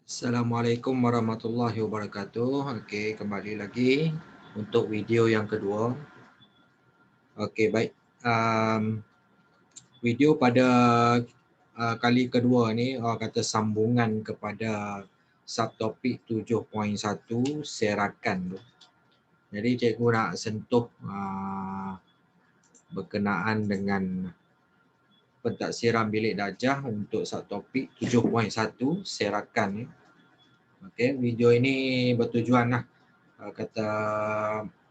Assalamualaikum warahmatullahi wabarakatuh. Okey, kembali lagi untuk video yang kedua. Okey, baik. Video pada kali kedua ni orang kata sambungan kepada subtopik 7.1 serakan tu. Jadi cikgu nak sentuh berkenaan dengan pentaksiran bilik darjah untuk subtopik 7.1 serakan ni. Okey, video ini bertujuanlah kata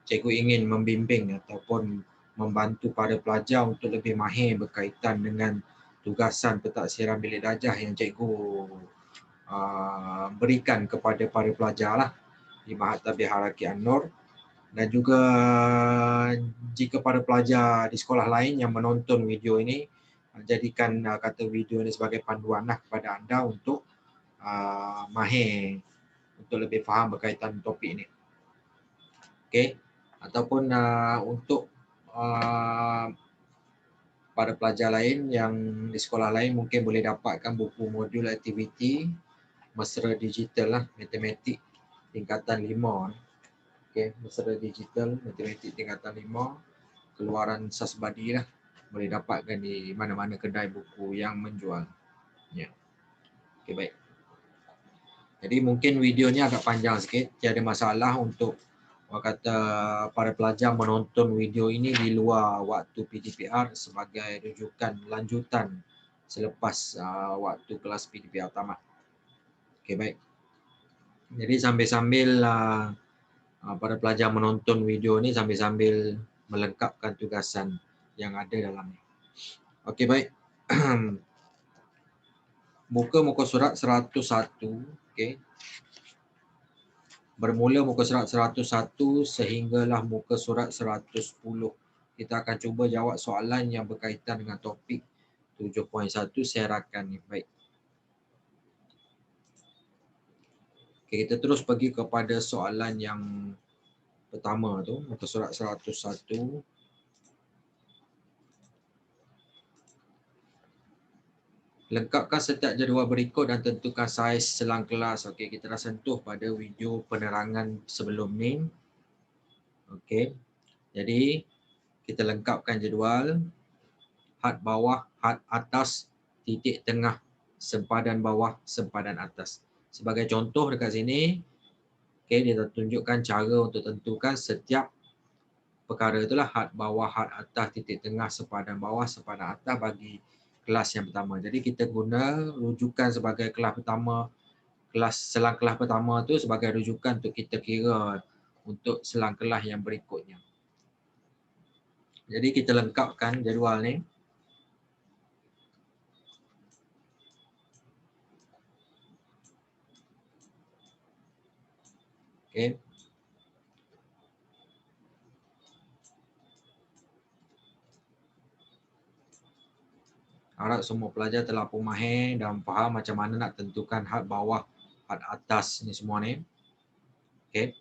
cikgu ingin membimbing ataupun membantu para pelajar untuk lebih mahir berkaitan dengan tugasan pentaksiran bilik darjah yang cikgu berikan kepada para pelajar lah di Mahat Tabligh Haraki An-Nur, dan juga jika para pelajar di sekolah lain yang menonton video ini, jadikan kata video ini sebagai panduan lah kepada anda untuk mahir, untuk lebih faham berkaitan topik ini. Okey, ataupun untuk para pelajar lain yang di sekolah lain mungkin boleh dapatkan buku modul aktiviti mesra digital lah, matematik tingkatan 5. Okey, mesra digital matematik tingkatan 5 keluaran Sasbadi lah, boleh dapatkan di mana-mana kedai buku yang menjual. Ya. Okey, baik. Jadi mungkin video ni agak panjang sikit, tiada masalah untuk orang kata para pelajar menonton video ini di luar waktu PTPR sebagai rujukan lanjutan selepas waktu kelas PTPR tamat. Okey, baik. Jadi sambil-sambil para pelajar menonton video ni, sambil-sambil melengkapkan tugasan yang ada dalamnya. Okey, baik. Buka muka surat 101, okey. Bermula muka surat 101 sehinggalah muka surat 110. Kita akan cuba jawab soalan yang berkaitan dengan topik 7.1 serakan ni. Baik. Okay, kita terus pergi kepada soalan yang pertama tu, muka surat 101. Lengkapkan setiap jadual berikut dan tentukan saiz selang kelas. Okey, kita dah sentuh pada video penerangan sebelum ni. Okey. Jadi kita lengkapkan jadual. Had bawah, had atas, titik tengah, sempadan bawah, sempadan atas. Sebagai contoh dekat sini, okey, dia tunjukkan cara untuk tentukan setiap perkara itulah, had bawah, had atas, titik tengah, sempadan bawah, sempadan atas bagi kelas yang pertama. Jadi kita guna rujukan sebagai kelas pertama, selang kelas pertama tu sebagai rujukan untuk kita kira untuk selang kelas yang berikutnya. Jadi kita lengkapkan jadual ni. Okey. Harap semua pelajar telah pun mahir dan faham macam mana nak tentukan had bawah, had atas ni semua ni. Okey.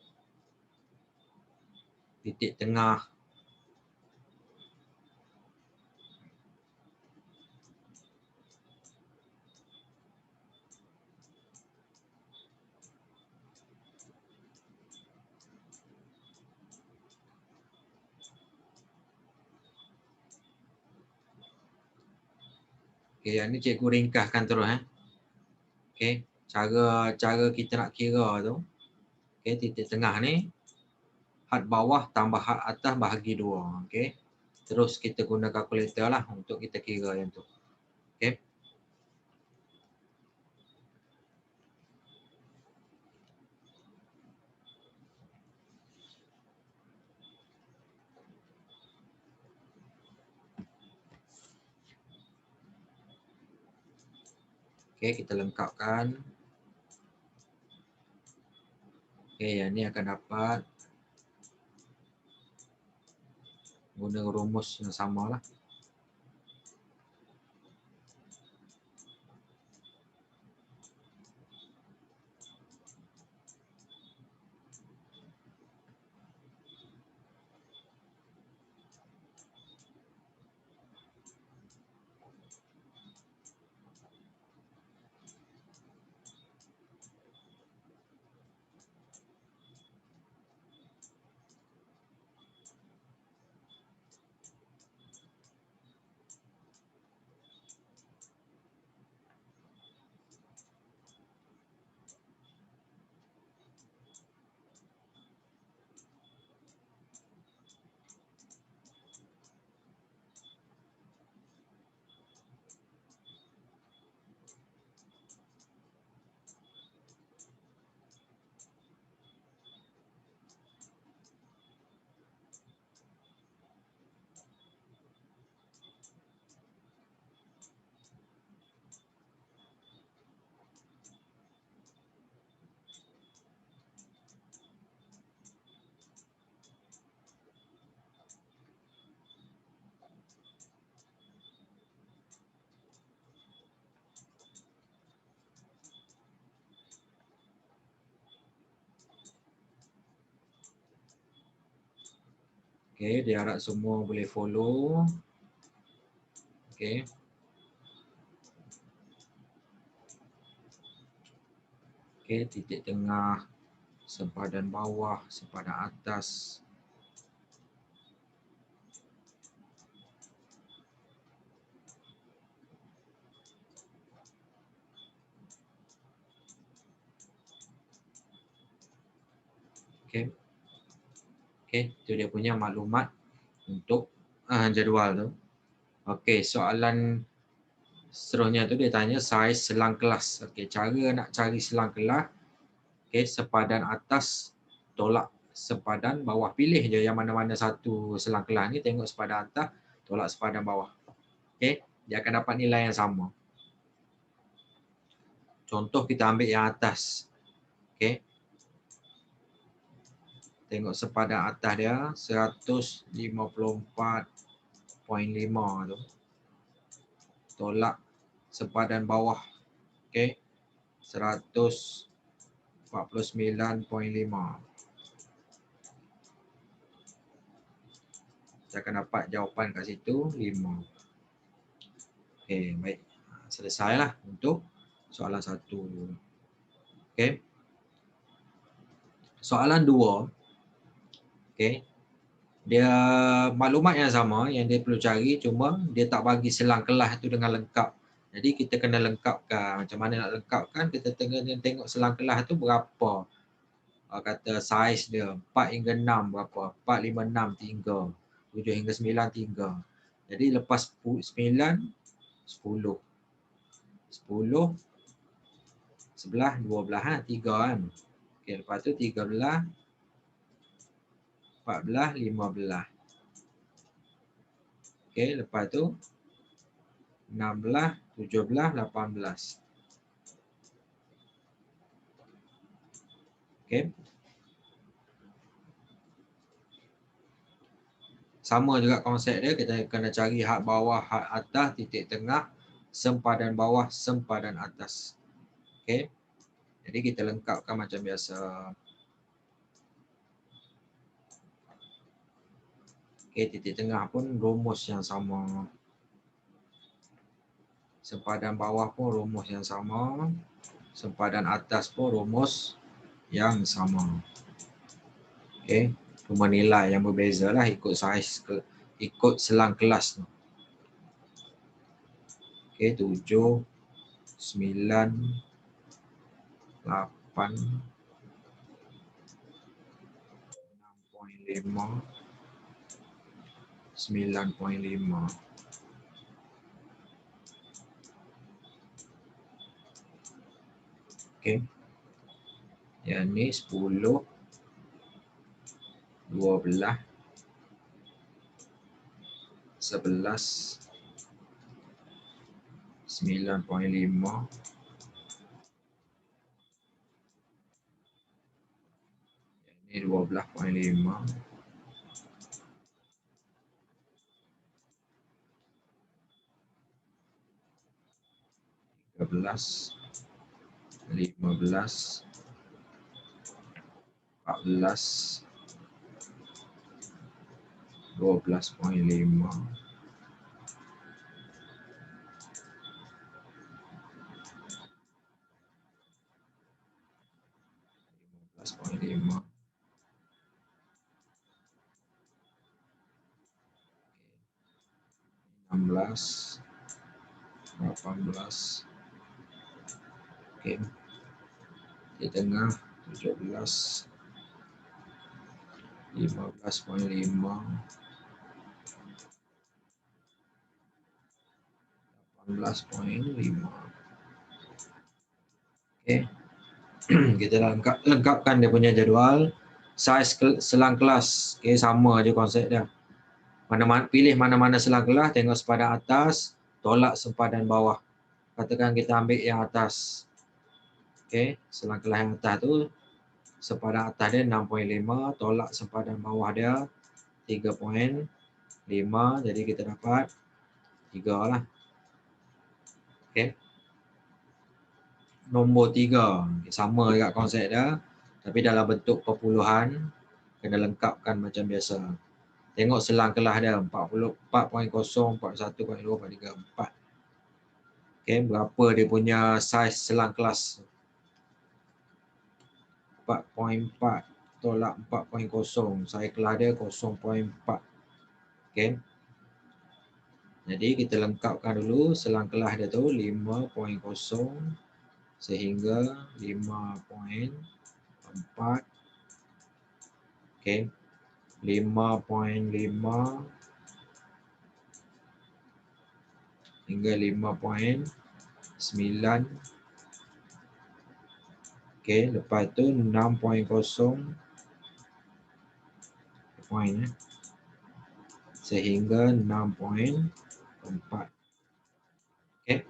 Titik tengah. Okey, yang ni cikgu ringkaskan terus Okey, cara kita nak kira tu. Okey, titik tengah ni had bawah tambah had atas bahagi 2. Okey. Terus kita guna kalkulator lah untuk kita kira yang tu. Okey. Okey, kita lengkapkan. Okey, yang ni akan dapat guna rumus yang samalah. Okey, dia harap semua boleh follow. Okey. Okey, titik tengah, sempadan bawah, sempadan atas. Okey. Okey, itu dia punya maklumat untuk jadual tu. Okey, soalan seterusnya tu dia tanya saiz selang kelas. Okey, cara nak cari selang kelas. Okey, sempadan atas tolak sempadan bawah. Pilih je yang mana-mana satu selang kelas ni, tengok sempadan atas tolak sempadan bawah. Okey, dia akan dapat nilai yang sama. Contoh kita ambil yang atas. Okey. Tengok sempadan atas dia 154.5 tu. Tolak sempadan bawah. Okey. 149.5. Kita akan dapat jawapan kat situ 5. Okey, baik. Selesailah untuk soalan 1. Okey. Soalan 2. Okey. Dia maklumat yang sama yang dia perlu cari, cuma dia tak bagi selang kelas tu dengan lengkap. Jadi kita kena lengkapkan. Macam mana nak lengkapkan? Kita tengok selang kelas tu berapa. Kata saiz dia 4 hingga 6 berapa? 4, 5, 6, 3. 7 hingga 9, 3. Jadi lepas 9, 10. 10, 11, 12 kan? 3 kan? Okay, lepas tu 13, 14, 15. Okay, lepas tu 16, 17, 18. Okay. Sama juga konsep dia, kita kena cari hak bawah, hak atas, titik tengah, sempadan bawah, sempadan atas. Okay. Jadi kita lengkapkan macam biasa. Okay, titik tengah pun rumus yang sama. Sempadan bawah pun rumus yang sama. Sempadan atas pun rumus yang sama. Okay. Cuma nilai yang berbeza lah ikut saiz, ikut selang kelas tu. Okay, 7, 9, 8, 6.5, 9.5. Okay. Yang ni 10, 12, 11, 9.5. Ini 12.5. 13, 15, 14, 12.5. .5, 16, 18. Okey. Di tengah 17, 15.5, 18.5. Okey. Kita lengkapkan dia punya jadual. Saiz selang kelas, okey, sama je konsep dia. Pilih mana-mana selang kelas, tengok sempadan atas, tolak sempadan bawah. Katakan kita ambil yang atas. Okey, selang kelas yang atas tu sempadan atas dia 6.5, tolak sempadan bawah dia 3.5, jadi kita dapat 3 lah. Okey. Nombor 3, sama juga konsep dia, tapi dalam bentuk perpuluhan, kena lengkapkan macam biasa. Tengok selang kelas dia 4.0, 41.2, 43, 4. Okay, berapa dia punya saiz selang kelas? 4.4 tolak 4.0. Saiz kelas dia 0.4. Okay. Jadi kita lengkapkan dulu selang kelas dia tu 5.0 sehingga 5.4. Okay. 5.5 hingga 5.9. Okay. Lepas tu 6.0 point sehingga 6.4. Okay.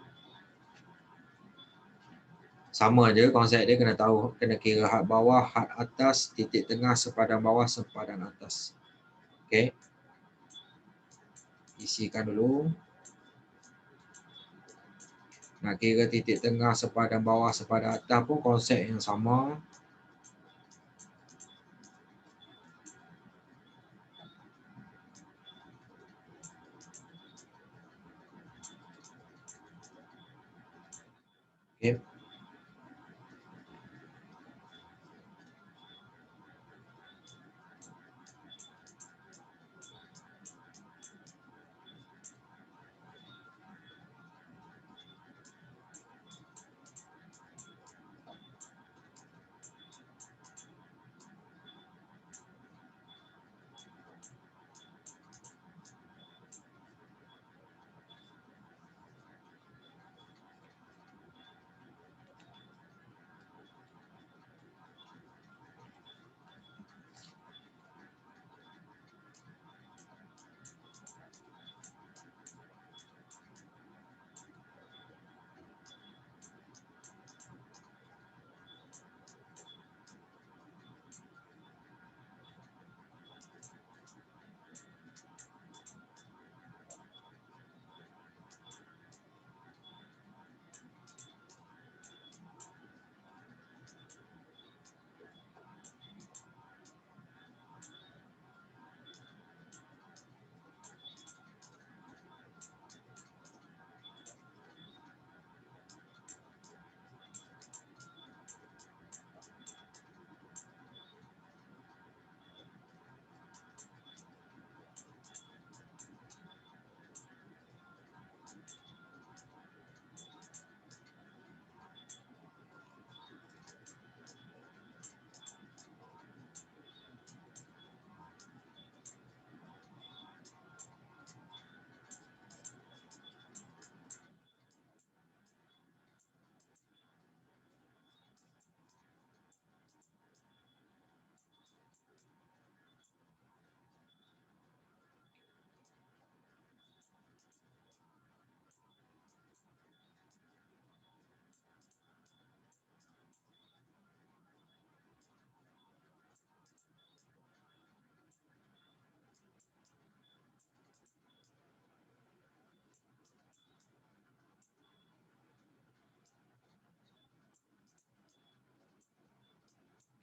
Sama je konsep dia, kena tahu, kena kira had bawah, had atas, titik tengah, sepadan bawah, sepadan atas. Okay. Isikan dulu. Nak kira titik tengah, sepadan bawah, sepadan atas pun konsep yang sama. Okay.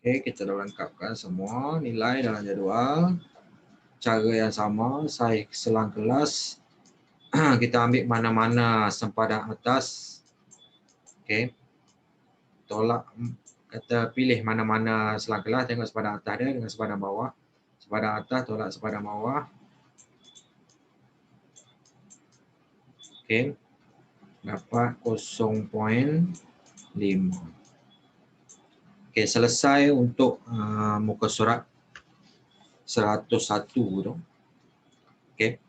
Okay, kita dah lengkapkan semua nilai dalam jadual. Cara yang sama, saiz selang kelas. Kita ambil mana-mana sempadan atas. Okay. Tolak, kata pilih mana-mana selang kelas, tengok sepadan atas dia dengan sepadan bawah. Sepadan atas tolak sepadan bawah. Okay. Dapat 0.5. Okay, selesai untuk muka surat 101 tu. Okay.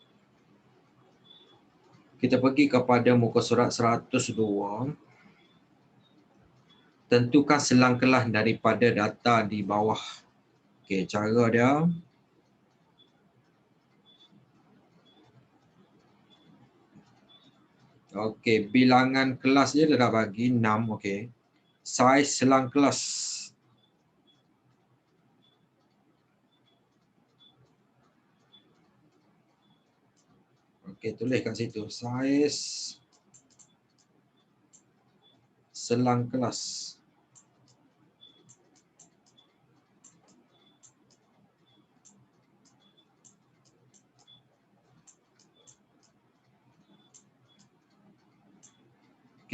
Kita pergi kepada muka surat 102. Tentukan selang kelas daripada data di bawah. Okay, cara dia. Okay, bilangan kelas dia dah bagi 6. Okay. Saiz selang kelas. Okay, tulis kat situ. Saiz selang kelas.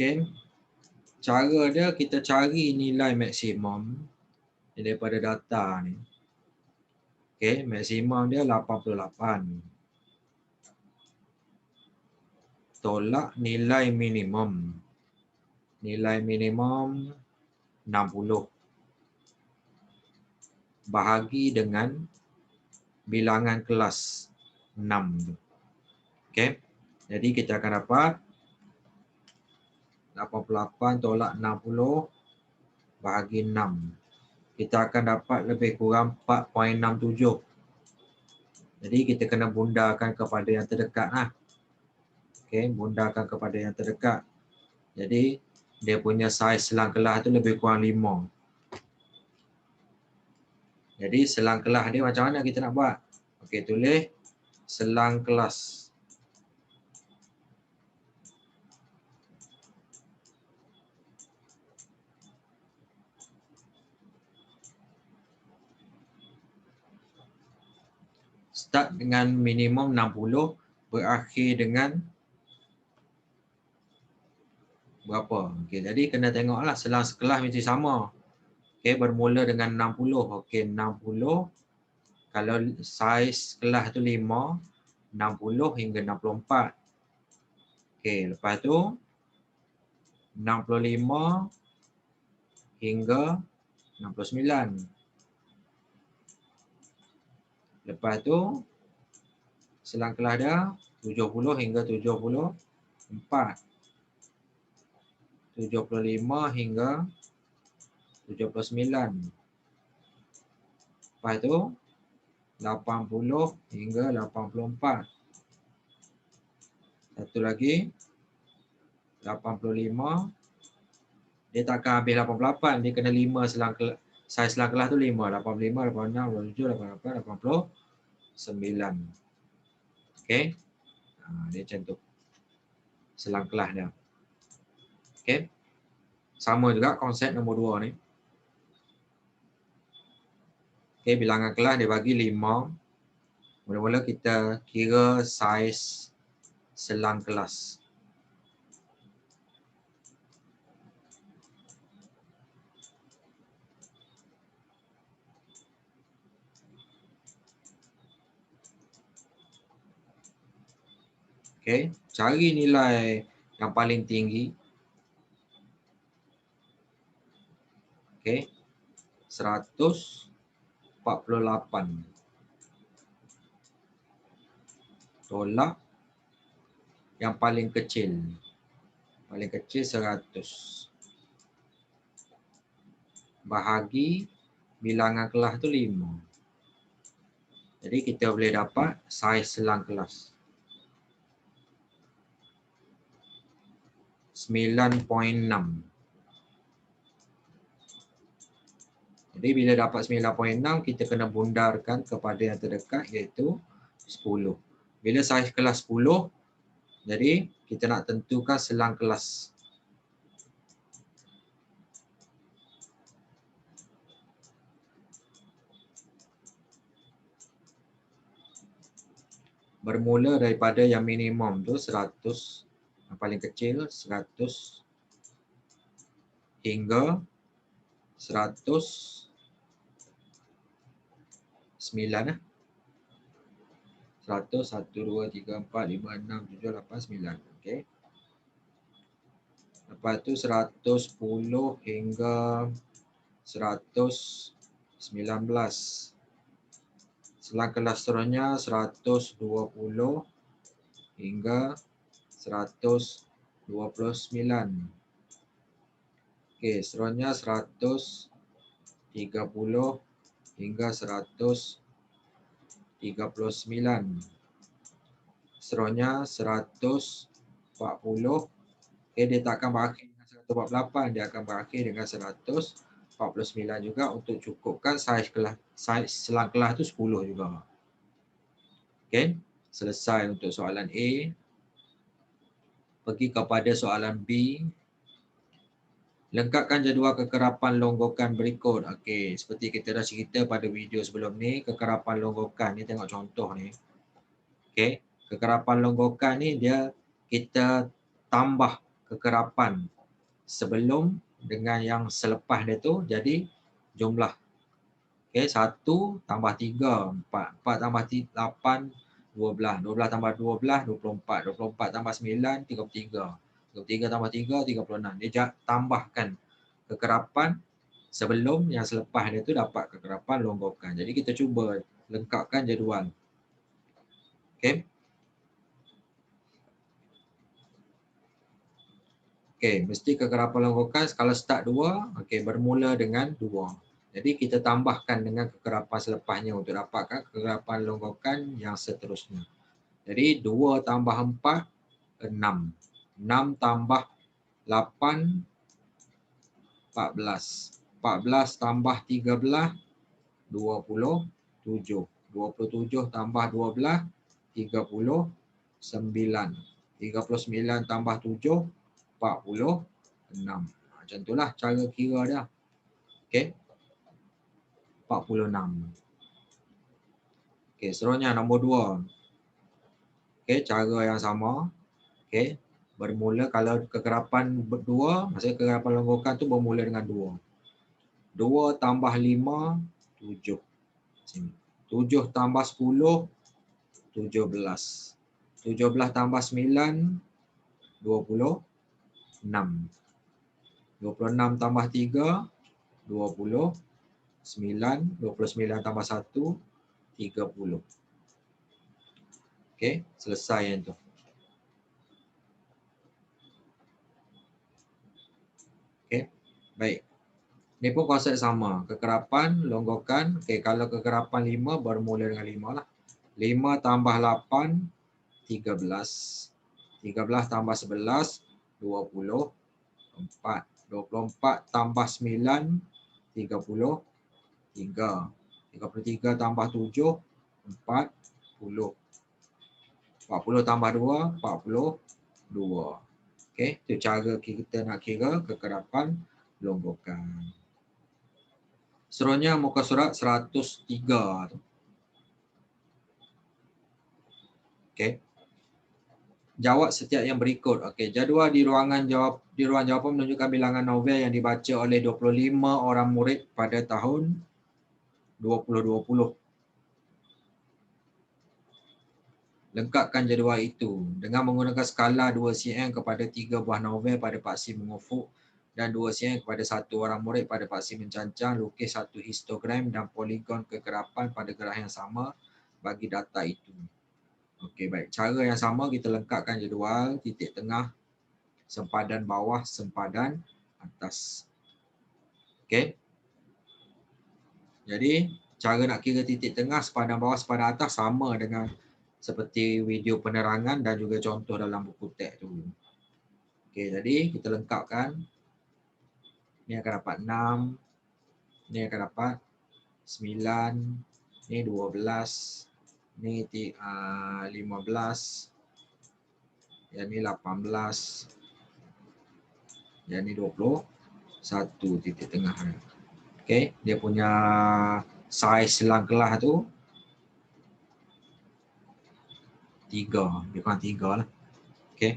Okay. Cara dia kita cari nilai maksimum daripada data ni. Okay, maksimum dia 88. Tolak nilai minimum. Nilai minimum 60. Bahagi dengan bilangan kelas 6. Okay. Jadi kita akan dapat 88 tolak 60 bahagi 6. Kita akan dapat lebih kurang 4.67. Jadi kita kena bundarkan kepada yang terdekat lah. Okay, bundarkan kepada yang terdekat. Jadi dia punya saiz selang kelas tu lebih kurang 5. Jadi selang kelas dia macam mana kita nak buat? Okey, tulis selang kelas. Start dengan minimum 60, berakhir dengan berapa? Okey, jadi kena tengoklah selang sekelas mesti sama. Okey, bermula dengan 60. Okey, 60 kalau saiz kelas tu 5, 60 hingga 64. Okey, lepas tu 65 hingga 69. Lepas tu selang kelas dia 70 hingga 74. 75 hingga 79. Lepas tu 80 hingga 84. Satu lagi 85. Dia takkan habis 88, dia kena 5 selang kelas. Saiz selang kelas tu 5, 85, 86, 87, 88, 89. Okey. Dia macam tu. Selang kelas dia. Okey. Sama juga konsep nombor 2 ni. Okey, bilangan kelas dia bagi 5. Mula-mula kita kira saiz selang kelas. Okey, cari nilai yang paling tinggi. Okey. 148. Tolak yang paling kecil. Paling kecil 100. Bahagi bilangan kelas tu 5. Jadi kita boleh dapat saiz selang kelas. 9.6. Jadi bila dapat 9.6, kita kena bundarkan kepada yang terdekat iaitu 10. Bila saiz kelas 10, jadi kita nak tentukan selang kelas. Bermula daripada yang minimum tu 100, yang paling kecil 100 hingga 109 lah. 100, 1, 2, 3, 4, 5, 6, 7, 8, 9. Okey. Lepas tu 110 hingga 119. Selang kelas seterusnya 120 hingga 129. Okey, seterusnya 130 hingga 139. Seterusnya 140. Okey, dia tak akan berakhir dengan 148, dia akan berakhir dengan 149 juga untuk cukupkan saiz kelas, saiz selang kelas tu 10 juga. Okey, selesai untuk soalan A. Pergi kepada soalan B. Lengkapkan jadual kekerapan longgokan berikut. Okey, seperti kita dah cerita pada video sebelum ni, kekerapan longgokan ni tengok contoh ni. Okey, kekerapan longgokan ni dia kita tambah kekerapan sebelum dengan yang selepas dia tu jadi jumlah. Okey, 1 tambah 3, 4. 4 tambah 8, 12. 12 tambah 12, 24. 24 tambah 9, 33. 33 tambah 3, 36. Dia tambahkan kekerapan sebelum yang selepas dia tu dapat kekerapan longgokan. Jadi kita cuba lengkapkan jadual. Okey. Okey, mesti kekerapan longgokan kalau start 2, okey, bermula dengan 2. Jadi kita tambahkan dengan kekerapan selepasnya untuk dapatkan kekerapan longgokan yang seterusnya. Jadi 2 tambah 4, 6. 6 tambah 8, 14. 14 tambah 13, 27. 27 tambah 12, 39. 39 tambah 7, 46. Macam itulah cara kira dia. Okey. 46. Okey, seterusnya nombor 2. Okey, cara yang sama. Okey. Bermula kalau kekerapan 2, maksudnya kekerapan longgokan tu bermula dengan 2. 2 tambah 5, 7. 7 tambah 10, 17. 17 tambah 9, 26. 26 tambah 3, 29. 29 tambah 1, 30. Okey, selesai yang tu. Okey, baik. Ni pun konsep sama. Kekerapan, longgokan. Okey, kalau kekerapan 5 bermula dengan 5 lah. 5 tambah 8, 13. 13 tambah 11, 24. 24 tambah 9, 33. 33 tambah 7, 40. 40 tambah 2, 42. Okey, itu cara kita nak kira kekerapan longgokan. Seterusnya muka surat 103 tu. Okey. Jawab setiap yang berikut. Okey, jadual di ruang jawapan menunjukkan bilangan novel yang dibaca oleh 25 orang murid pada tahun 2020. Lengkapkan jadual itu dengan menggunakan skala 2 cm kepada 3 buah novel pada paksi mengufuk dan 2 cm kepada 1 orang murid pada paksi mencancang. Lukis 1 histogram dan poligon kekerapan pada gerah yang sama bagi data itu. Okey, baik. Cara yang sama kita lengkapkan jadual, titik tengah, sempadan bawah, sempadan atas. Okey. Jadi, cara nak kira titik tengah, sempadan bawah, sempadan atas sama dengan seperti video penerangan dan juga contoh dalam buku teks tu. Okey, jadi kita lengkapkan. Ni akan dapat 6. Ni akan dapat 9. Ni 12. Ni 15. Yang ni 18. Yang ni 21 titik tengah. Okey, dia punya saiz selang kelas tu 3. Dia kurang 3 lah. Okey.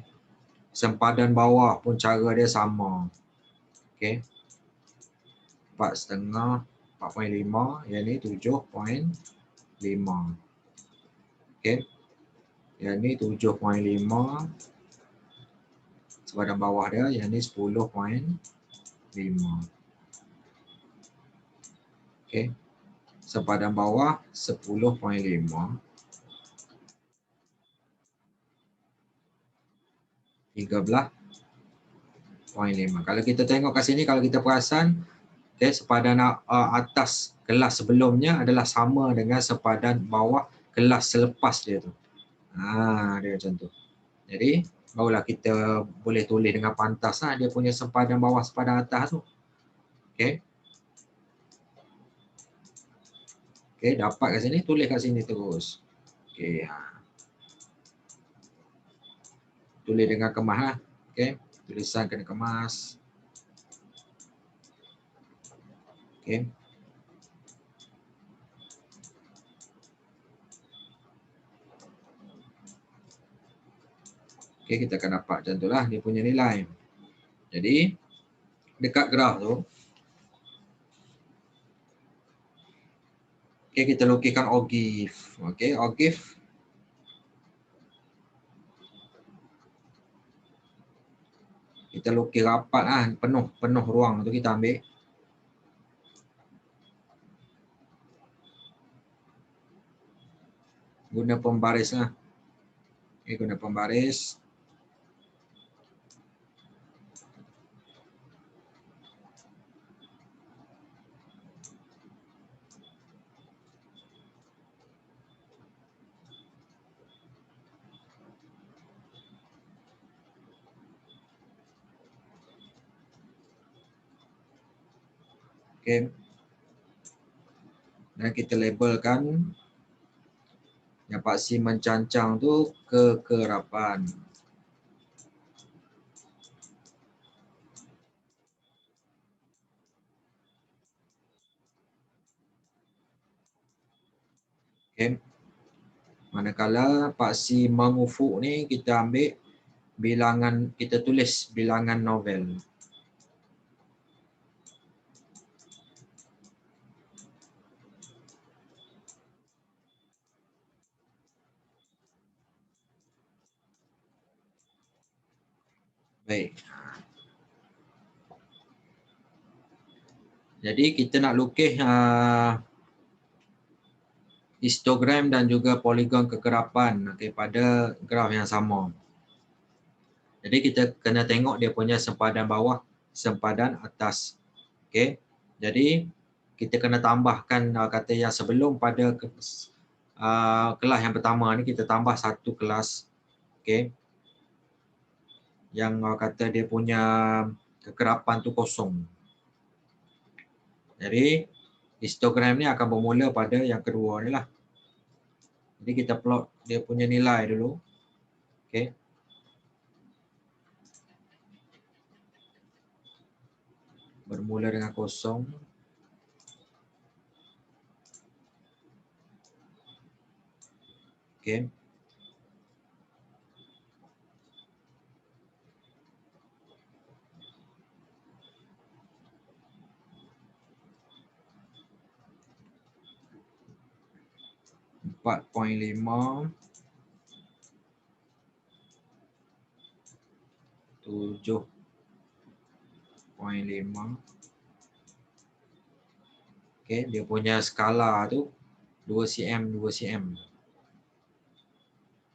Sempadan bawah pun cara dia sama. Okey. 4,5, 4.5. Yang ni 7.5. Okey. Yang ni 7.5. Sempadan bawah dia. Yang ni 10.5. Okey. Sempadan bawah 10.5. 13.5. Kalau kita tengok kat sini, kalau kita perasan, okay, sempadan atas kelas sebelumnya adalah sama dengan sempadan bawah kelas selepas dia tu. Dia macam tu. Jadi, barulah kita boleh tulis dengan pantas lah dia punya sempadan bawah, sempadan atas tu. Okay. Okay, dapat kat sini, tulis kat sini terus. Okay. Tulis dengan kemas lah. Okay. Tulisan kena kemas. Okay. Okay, kita akan dapat macam tu lah dia punya nilai. Jadi dekat graf tu, okay, kita lukiskan ogif. Okay, ogif kita lukis rapat lah, penuh ruang tu kita ambil. Guna pembaris lah. Okay, guna pembaris. Okay. Dan kita labelkan yang paksi mencancang tu kekerapan. Okay. Manakala paksi mengufuk ni kita ambil bilangan, kita tulis bilangan novel. Baik. Jadi kita nak lukis histogram dan juga poligon kekerapan pada graf yang sama. Jadi kita kena tengok dia punya sempadan bawah, sempadan atas. Okey. Jadi kita kena tambahkan kata yang sebelum pada kelas yang pertama ni kita tambah satu kelas. Okey. Yang kata dia punya kekerapan tu kosong. Jadi histogram ni akan bermula pada yang kedua ni lah. Jadi kita plot dia punya nilai dulu. Okey. Bermula dengan kosong. Okey. Empat poin lima. 7.5. Okey, dia punya skala tu 2 cm 2 cm.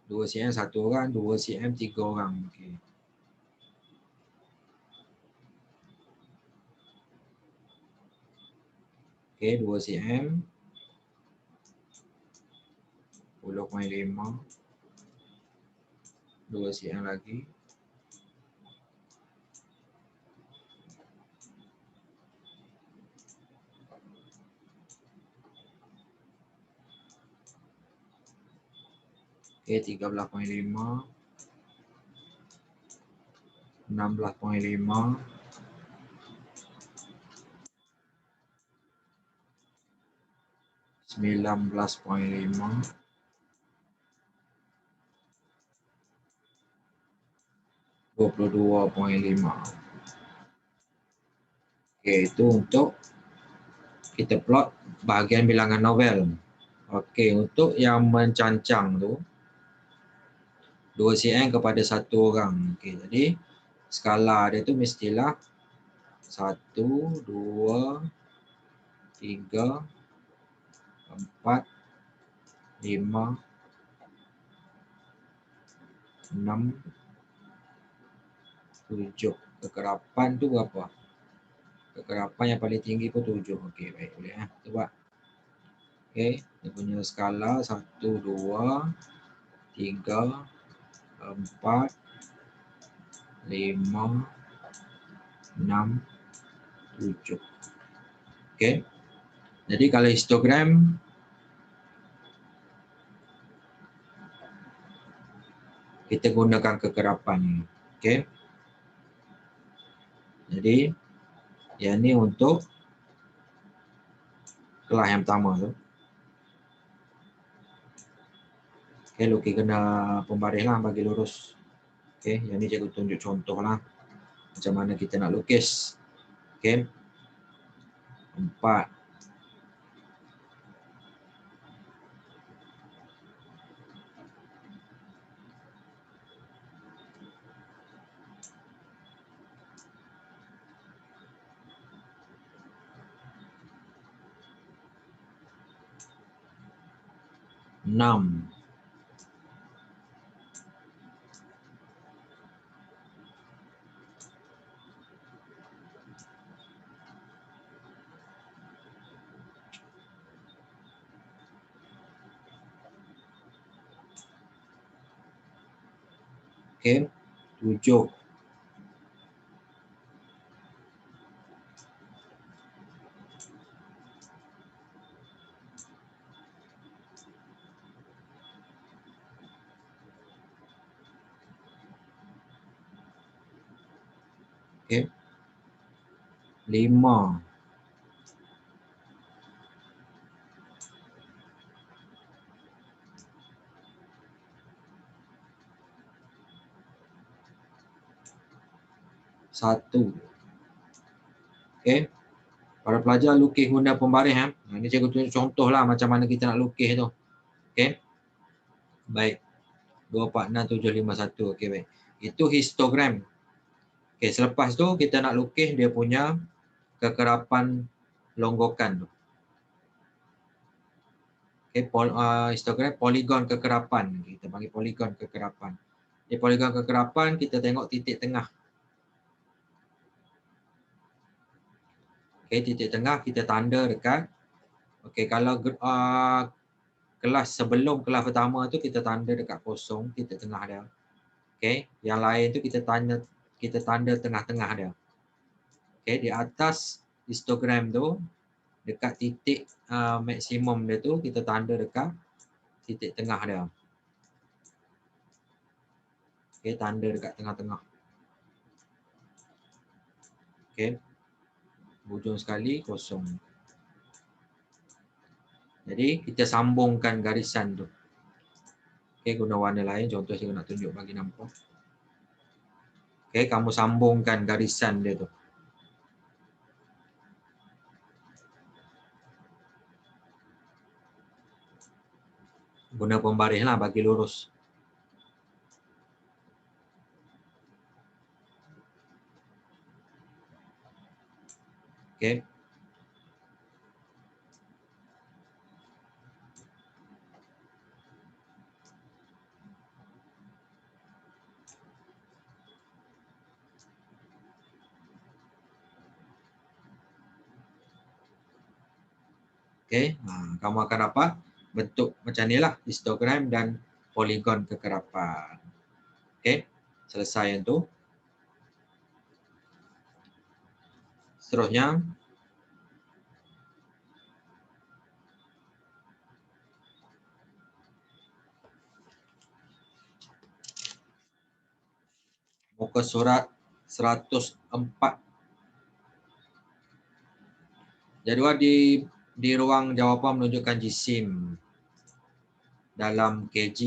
2 cm satu orang, 2 cm 3 orang. Okey. Okey, 2 cm 10.5. 2 cm lagi. Okey, 13.5. 16.5. 19.5. 22.5. Okey, itu untuk kita plot bahagian bilangan novel. Okey, untuk yang mencancang tu 2 cm kepada satu orang. Okey, jadi skala dia tu mestilah 1, 2, 3, 4, 5, 6, 7. Kekerapan tu berapa? Kekerapan yang paling tinggi pun 7. Okey, baik, boleh ya. Kita buat. Okey, dia punya skala 1, 2, 3, 4, 5, 6, 7. Okey. Jadi kalau histogram kita gunakan kekerapan ni. Okey. Jadi yang ni untuk kelas yang pertama tu. Okey, Luki kena pembaris lah bagi lurus. Okey, yang ni cikgu tunjuk contoh lah. macam mana kita nak lukis. Okey. 4. Enam. Okey. 7. Okey. 5. Satu. Okey. Para pelajar lukis guna pembaris. Ini cikgu tunjuk contoh lah macam mana kita nak lukis tu. Okey. Baik. 2, 4, 6, 7, 5, 1. Okey, baik. Itu histogram. Okey, selepas tu kita nak lukis dia punya kekerapan longgokan tu. Okey, histogram poligon kekerapan. Kita panggil poligon kekerapan. Di poligon kekerapan kita tengok titik tengah. Okey, titik tengah kita tanda dekat. Okey, kalau kelas sebelum kelas pertama tu kita tanda dekat kosong titik tengah dia. Okey, yang lain tu kita tanda tengah-tengah dia. Okey, di atas histogram tu dekat titik maksimum dia tu kita tanda dekat titik tengah dia. Okey, tanda dekat tengah-tengah. Okey. Hujung sekali kosong. Jadi kita sambungkan garisan tu. Okey, guna warna lain. Contoh saya nak tunjuk bagi nampak. Okey, kamu sambungkan garisan dia tu. Guna pembaris lah bagi lurus. Okey. Okey, kamu akan dapat bentuk macam ni lah, histogram dan poligon kekerapan. Okey, selesai yang tu. Seterusnya, muka surat 104. Jadual di ruang jawapan menunjukkan jisim dalam kg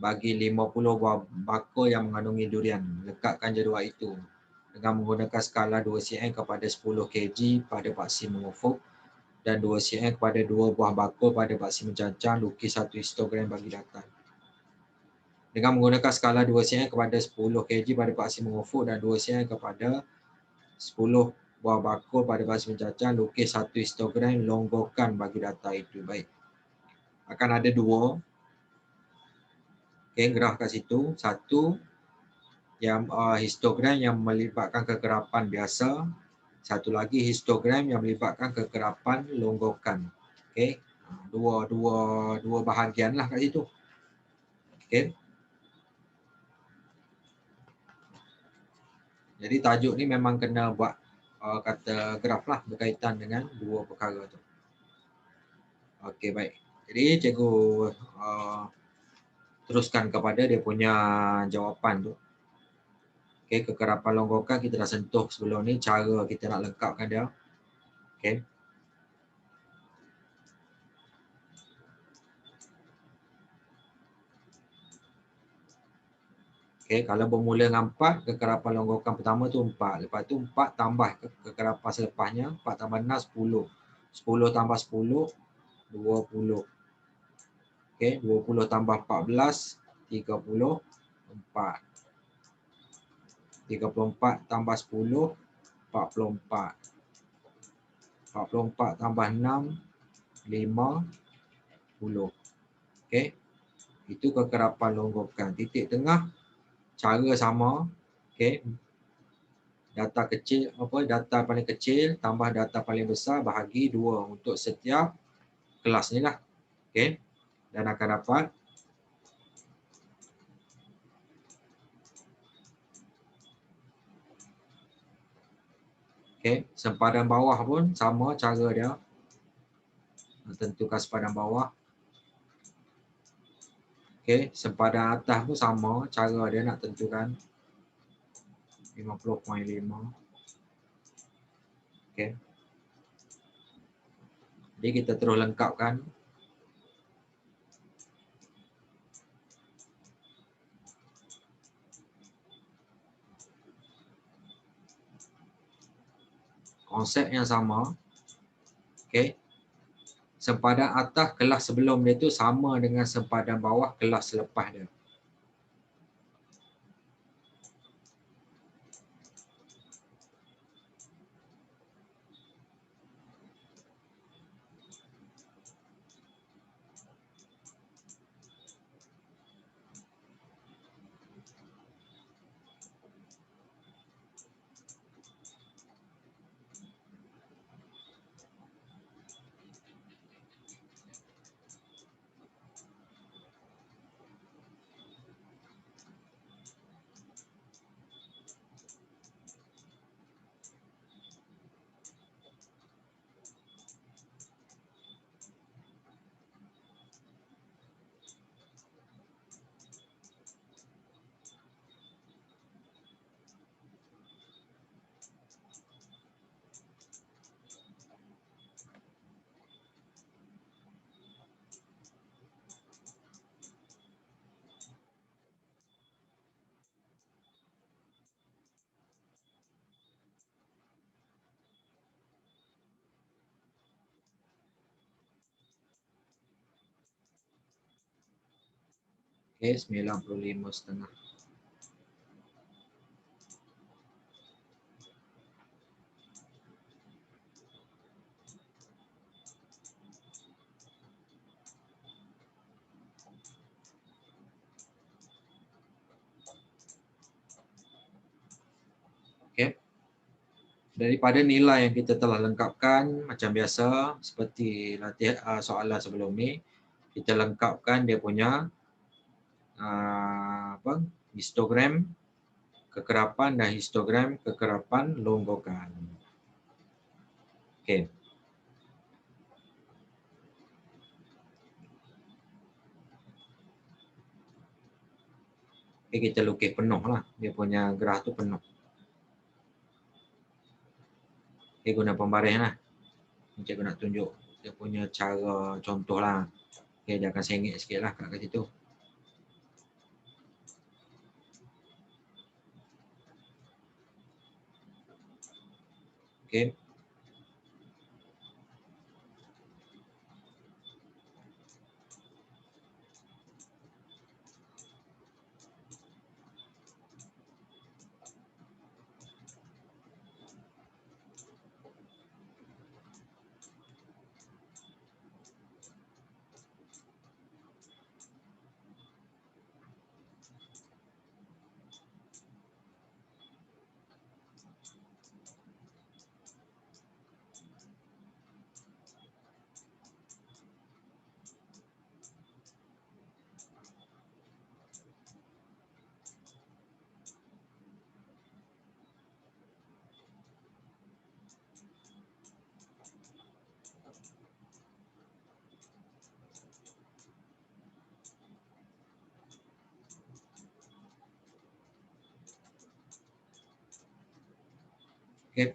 bagi 50 buah bakul yang mengandungi durian. Lekatkan jadual itu dengan menggunakan skala 2 cm kepada 10 kg pada paksi mengufuk dan 2 cm kepada 2 buah bakul pada paksi mencancang. Lukis satu histogram bagi datar. Dengan menggunakan skala 2 cm kepada 10 kg pada paksi mengufuk dan 2 cm kepada 10 buah bakul pada paksi mencacah, lukis satu histogram longgokan bagi data itu. Baik. Akan ada dua. Okey, graf kat situ. Satu yang histogram yang melibatkan kekerapan biasa. Satu lagi histogram yang melibatkan kekerapan longgokan. Okey. Dua bahagian lah kat situ. Okey. Jadi tajuk ni memang kena buat kata graf lah berkaitan dengan dua perkara tu. Okey, baik. Jadi cikgu teruskan kepada dia punya jawapan tu. Okey, kekerapan longgokan kita dah sentuh sebelum ni, cara kita nak lengkapkan dia. Okey. Okey, kalau bermula dengan 4, kekerapan longgokan pertama tu 4. Lepas tu 4 tambah kekerapan selepasnya, 4 tambah 6, 10. 10 tambah 10, 20. Okey, 20 tambah 14, 34. 34 tambah 10, 44. 44 tambah 6, 50. Okey, itu kekerapan longgokan. Titik tengah cara sama. Okey, data kecil data paling kecil tambah data paling besar bahagi 2 untuk setiap kelas ni lah. Okey, dan akan dapat sempadan bawah pun sama cara dia. Tentukan sempadan bawah. Okey, sempadan atas pun sama cara dia nak tentukan. 50.5. Okey. Jadi kita terus lengkapkan. Konsep yang sama. Okey. Sempadan atas kelas sebelum dia tu sama dengan sempadan bawah kelas selepas dia. Okey, 95.5. Okey. Daripada nilai yang kita telah lengkapkan, macam biasa seperti latihan soalan sebelum ni, kita lengkapkan dia punya histogram kekerapan dan histogram kekerapan longgokan. Okey. Okay, kita lukis penuh lah. Dia punya graf tu penuh. Okay, guna pembaris lah. Cikgu nak tunjuk dia punya cara contoh lah. Okay, dia akan sengit sikit lah kat situ. Okay. Okay.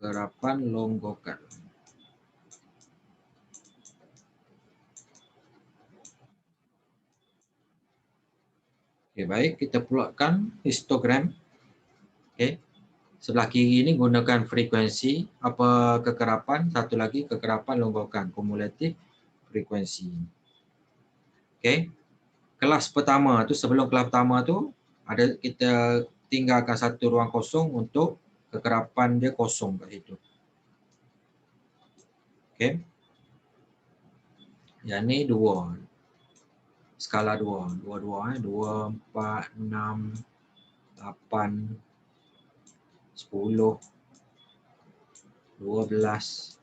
kekerapan longgokan. Okey, baik, kita plotkan histogram. Okey. Sebelah kiri ini gunakan frekuensi apa kekerapan, satu lagi kekerapan longgokan, kumulatif frekuensi. Okey. Kelas pertama tu, sebelum kelas pertama tu ada kita tinggalkan satu ruang kosong untuk kekerapan dia kosong kat situ. Okey. Yang ni 2. Skala 2. 2, 4, 6, 8, 10, 12,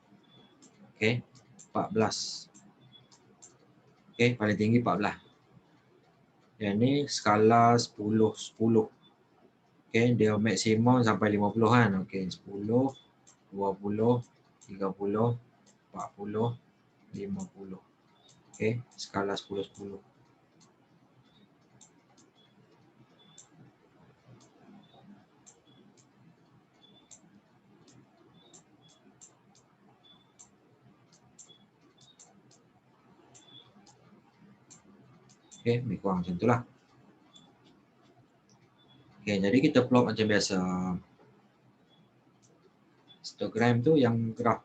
okey, 14. Okey, paling tinggi 14. Yang ni skala 10, 10. Okey, dia maksimum sampai 50 kan. Okey, 10, 20, 30, 40, 50. Okey, skala 10, 10. Okey, lebih kurang macam itulah. Okey, jadi kita plot macam biasa. Histogram tu yang graf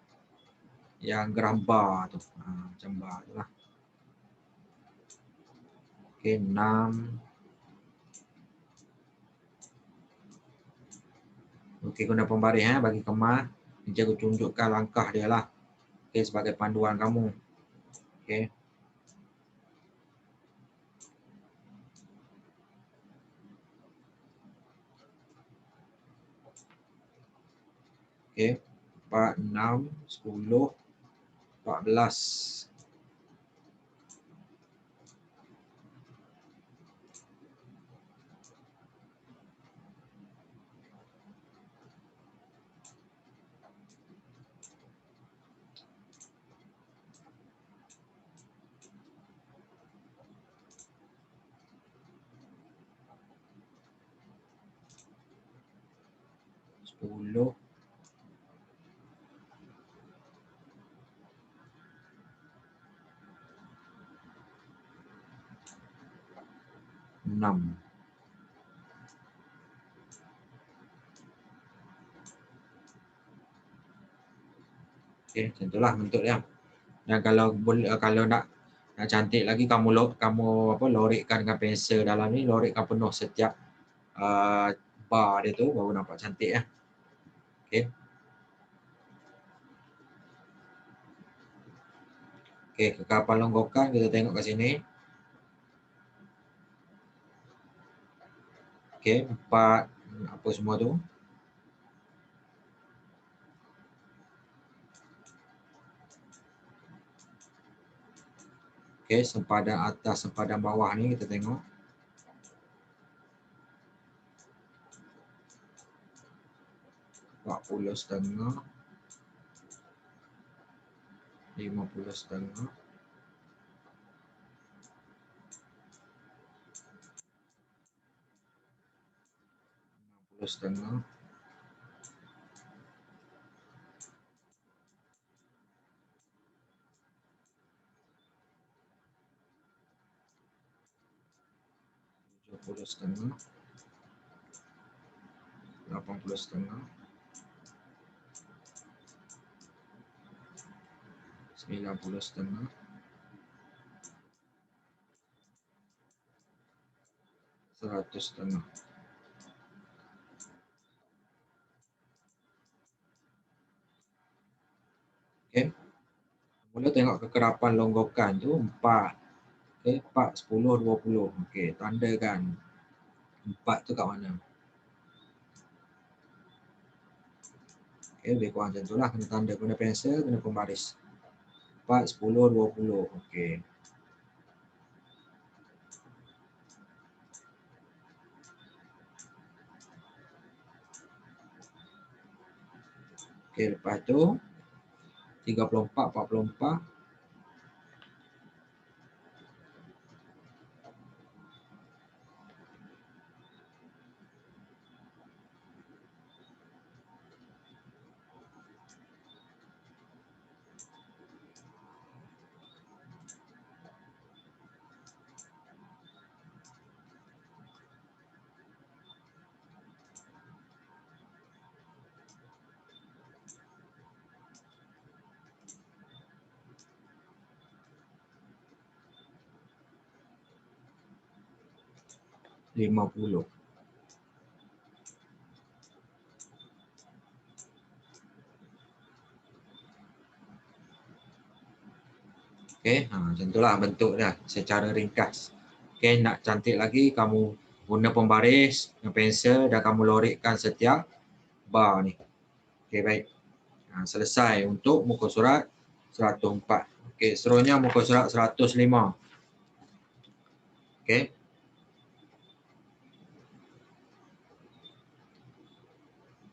bar tu. Macam bar tu lah. Okey, 6. Okey, guna pembaris bagi kemas. Dia aku tunjukkan langkah dia lah. Okey, sebagai panduan kamu. Okey. Okey, 4, 6, 10, 14. 10, 6. Okey, macam itulah bentuk dia. Dan kalau nak cantik lagi, kamu lorikkan dengan pensel dalam ni, lorikkan penuh setiap bar dia tu, baru nampak cantik ya. Okey. Okey, kekerapan longgokan kita tengok kat sini. Okey, 4 apa semua tu. Okey, sempadan atas, sempadan bawah ni kita tengok. RM40.5, 50.5, 60.5. RM70.5, 80.5, 90.5, 100.5. Okey. Mula tengok kekerapan longgokan tu 4. Okey, 4, 10, 20. Okey, tandakan 4 tu kat mana. Okey, lebih kurang macam itulah, kena tanda guna pensel, guna pembaris. 4, 10, 20. Okey. Okey, lepas tu 34, 44. 50. Okey, macam itulah bentuk dia secara ringkas. Okey, nak cantik lagi kamu guna pembaris dengan pensel dan kamu lorikkan setiap bar ni. Okey, baik. Selesai untuk muka surat 104. Okey, seterusnya muka surat 105. Okey.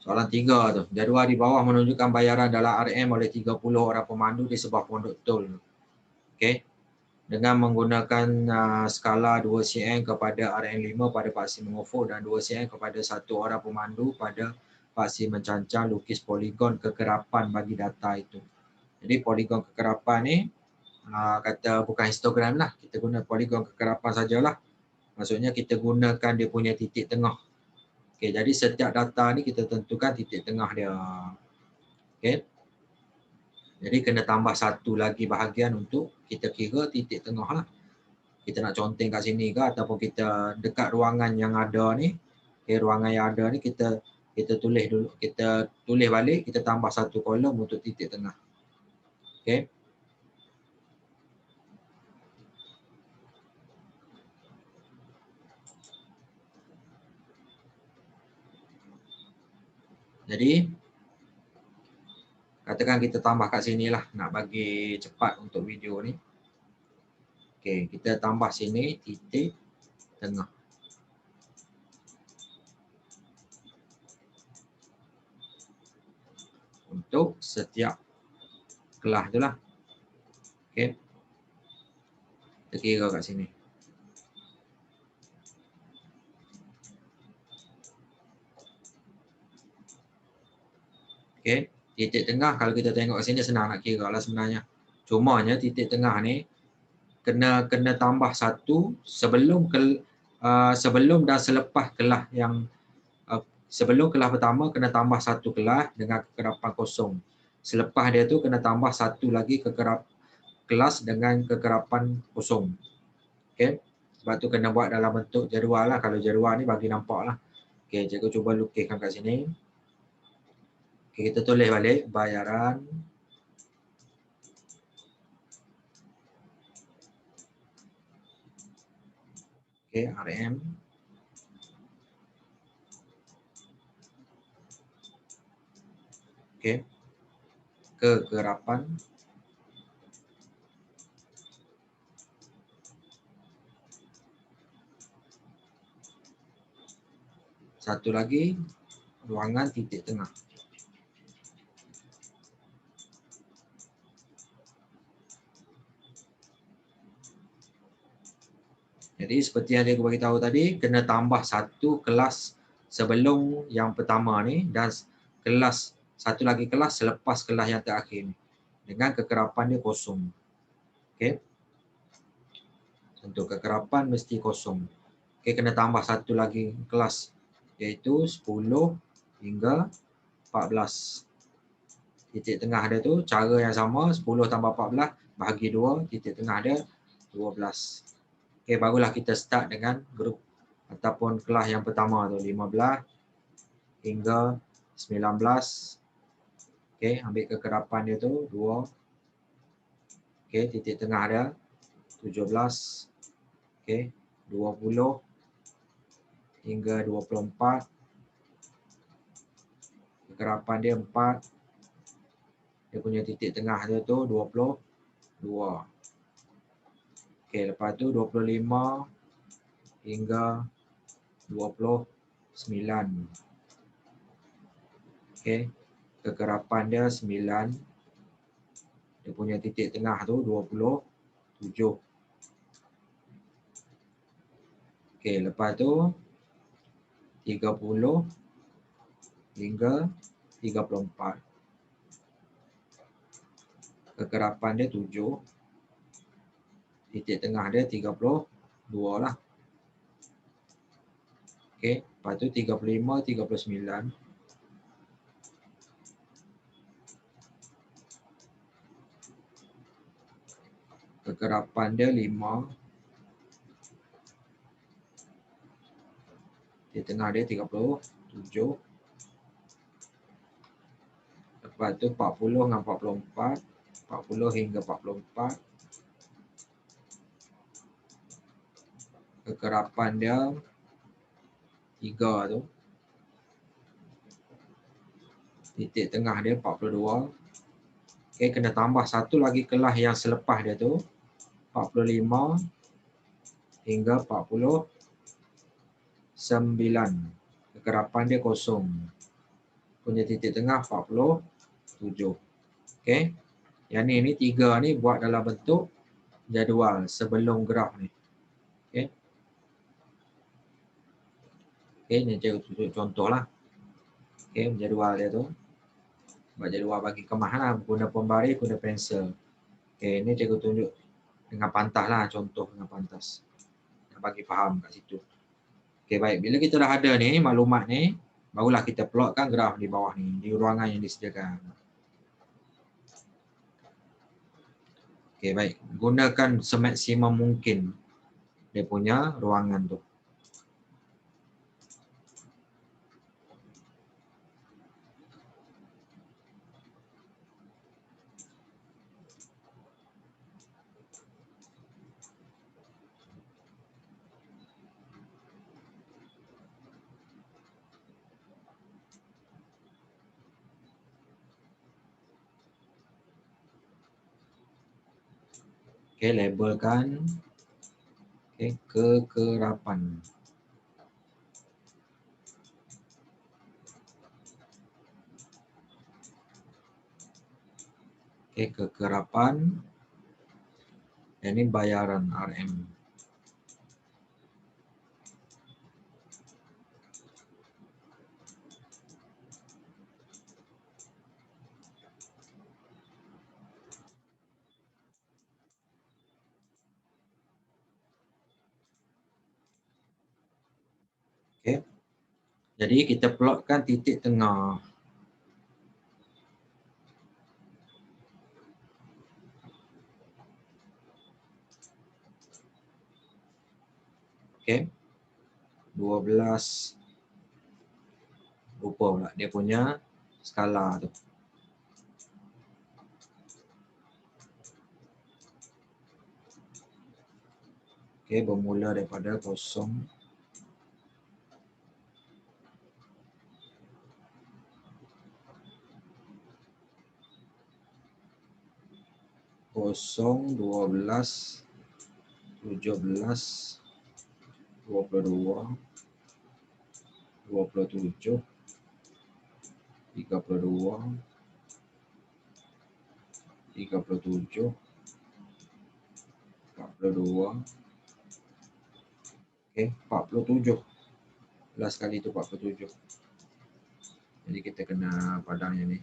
Soalan 3 tu. Jadual di bawah menunjukkan bayaran dalam RM oleh 30 orang pemandu di sebuah pondok tol. Okey. Dengan menggunakan skala 2 cm kepada RM5 pada paksi mengufuk dan 2 cm kepada satu orang pemandu pada paksi mencancang lukis poligon kekerapan bagi data itu. Jadi poligon kekerapan ni kata bukan histogram lah. Kita guna poligon kekerapan sajalah. Maksudnya kita gunakan dia punya titik tengah. Okey, jadi setiap data ni kita tentukan titik tengah dia. Okey. Jadi kena tambah satu lagi bahagian untuk kita kira titik tengah lah. Kita nak conteng kat sini ke ataupun kita dekat ruangan yang ada ni. Okay, ruangan yang ada ni kita tulis dulu. Kita tulis balik, kita tambah satu kolom untuk titik tengah. Okay. Jadi katakan kita tambah kat sini lah, nak bagi cepat untuk video ni. Okay, kita tambah sini titik tengah. Untuk setiap kelas tu lah. Okay. Kita kira kat sini. Okay. Titik tengah kalau kita tengok kat sini senang nak kira lah sebenarnya. Cumanya titik tengah ni kena tambah satu sebelum dan selepas kelas yang sebelum kelas pertama kena tambah satu kelas dengan kekerapan kosong. Selepas dia tu kena tambah satu lagi kelas dengan kekerapan kosong. Okey. Sebab tu kena buat dalam bentuk jadual lah. Kalau jadual ni bagi nampak lah. Okey, cikgu cuba lukiskan kat sini. Okey, kita tulis balik bayaran RM. Okey. Kekerapan satu lagi ruangan titik tengah. Jadi seperti yang dia bagi tahu tadi, kena tambah satu kelas sebelum yang pertama ni dan kelas satu lagi kelas selepas kelas yang terakhir ni dengan kekerapan dia kosong. Okey. Untuk kekerapan mesti kosong. Okey, kena tambah satu lagi kelas iaitu 10 hingga 14. Titik tengah dia tu cara yang sama, 10 tambah 14 bahagi 2, titik tengah dia 12. Okey, barulah kita start dengan grup ataupun kelas yang pertama tu 15 hingga 19. Okey, ambil kekerapan dia tu 2. Okey, titik tengah dia 17. Okey, 20 hingga 24. Kekerapan dia 4. Dia punya titik tengah dia tu 22. Okey, lepas tu 25 hingga 29. Okey, kekerapan dia 9. Dia punya titik tengah tu 27. Okey, lepas tu 30 hingga 34. Kekerapan dia 7. Titik tengah dia 32 lah. Okey, lepas tu 35, 39. Kekerapan dia 5. Titik tengah dia 37. Lepas tu 40 dengan 44. 40 hingga 44. Kekerapan dia 3 tu. Titik tengah dia 42. Okay, kena tambah satu lagi kelas yang selepas dia tu. 45 hingga 49. Kekerapan dia kosong. Punya titik tengah 47. Okay. Yang ni 3 ni buat dalam bentuk jadual sebelum graf ni. Okay. Okay, ni tunjuk contoh lah. Okay, jadual dia tu. Buat jadual bagi kemas lah. Guna pembaris, guna pensel. Okay, ni cikgu tunjuk dengan pantas lah. Contoh dengan pantas. Bagi faham kat situ. Okay, baik. Bila kita dah ada ni, maklumat ni, barulah kita plotkan graf di bawah ni. Di ruangan yang disediakan. Okay, baik. Gunakan semaksimum mungkin dia punya ruangan tu. Okay, labelkan. Okay, kekerapan. Okay, kekerapan. Ini bayaran RM. Okay. Jadi kita plotkan titik tengah. Okay. 12 rupa pula dia punya skala tu. Okay, bermula daripada 0. Kosong, 12, 17, 22, 27, 32, 37, 42. Okay, 47. 11 kali tu 47. Jadi kita kena padangnya ni.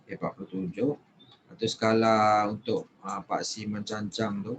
Okay, 47. Atau skala untuk paksi mencancang tu.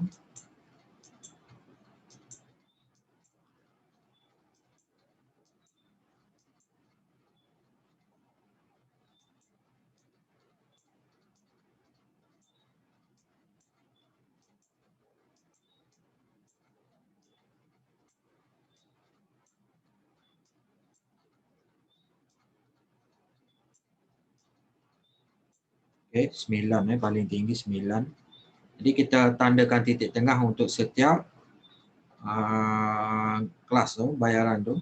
Okay, 9 paling tinggi 9. Jadi kita tandakan titik tengah untuk setiap kelas tu, bayaran tu.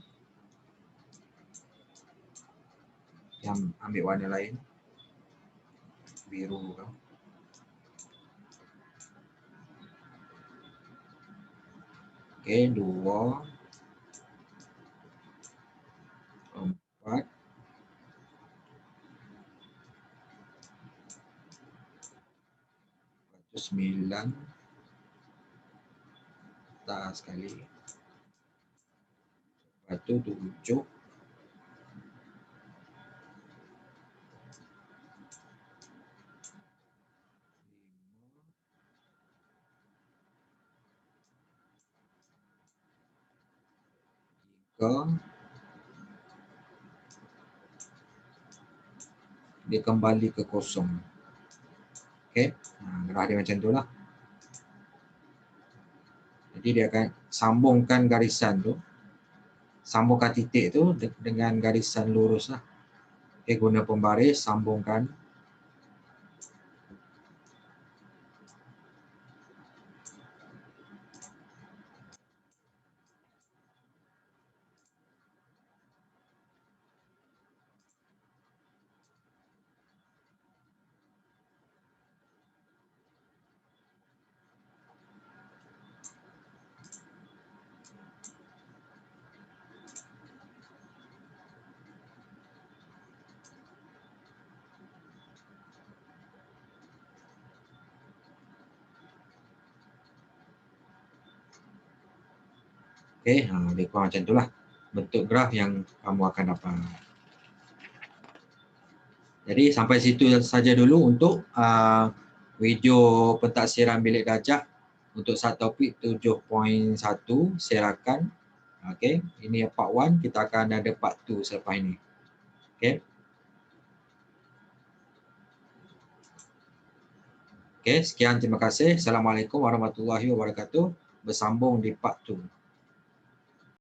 Yang ambil warna lain. Biru kan. Okay, 2, 4, 9, atas sekali. Lepas tu 7, 3, maka dia kembali ke kosong. Okey, graf dia macam itulah. Jadi dia akan sambungkan garisan tu, sambungkan titik tu dengan garisan lurus lah. Okey, guna pembaris sambungkan. Okey, lebih kurang macam itulah bentuk graf yang kamu akan dapat. Jadi sampai situ saja dulu untuk video pentaksiran bilik darjah untuk subtopik 7.1 serakan. Okey, ini part 1, kita akan ada part 2 selepas ini. Okey. Okey, sekian, terima kasih. Assalamualaikum warahmatullahi wabarakatuh. Bersambung di part 2.